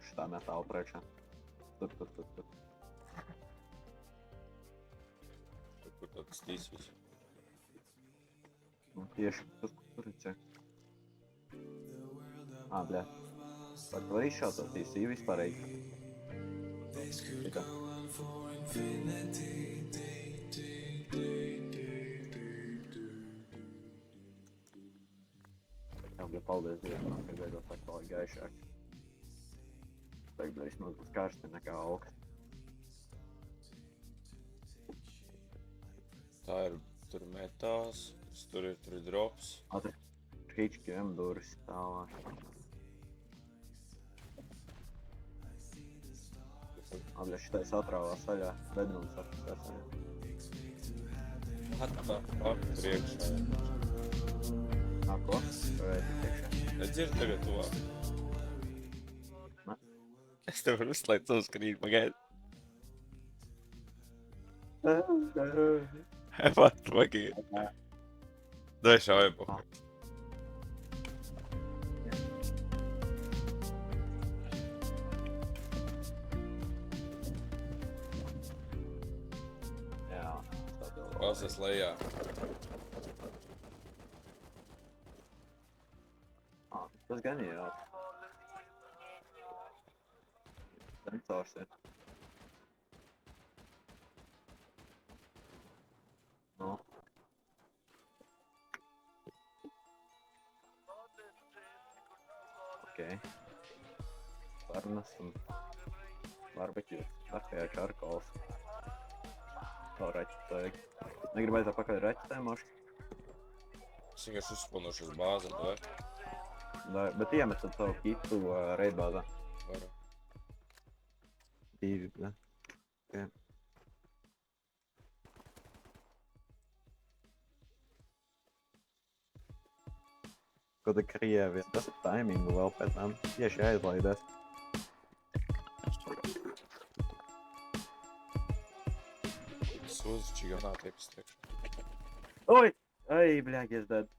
šitā metāla priekšā. Tur. Kur tāds stīs visu. Nu, tieši tur ir cek. Bļā. Var tu arī šāds TC vispārīgi? Šitā. Jā, bļā, paldies Dievam, ka beidzot tā kā gaišāk. Tagad vismaz būs karsti nekā augsts. Tā ir, tur metāls, tur ir drops. Atri, Hičkiem durvis tālāk. Bļā, šitais atrāvās saļā, bedrums atpustās saļā. Tā, priekšā. Ko? Vai priekšā? Nedzird tagad tuvāk. Ne? Es tev varu uzslēgt savu skrīt, pagaid. Pat, pagaid. Dai šauju. Jā, Pasas lejā. Tas gan ir jau. Sensors ir. Nu. Okei. Sarnas un barbeķis. Arkajā čarkols. Tā raķis vajag. Negribētu apakaļ raķitē, moši? Es vienkārši uzspilnušu uz bāzes, vai? Bet iemetat savu kitu reibāzā. Varu. Divi, bļā. Okay. Ko te Krievijas, tas ir taimingu vēl pēc tam tieši aizlaidās. Sūdzu, čiganā tiek iztriekšu. Oi! Ai, bļā, es dead.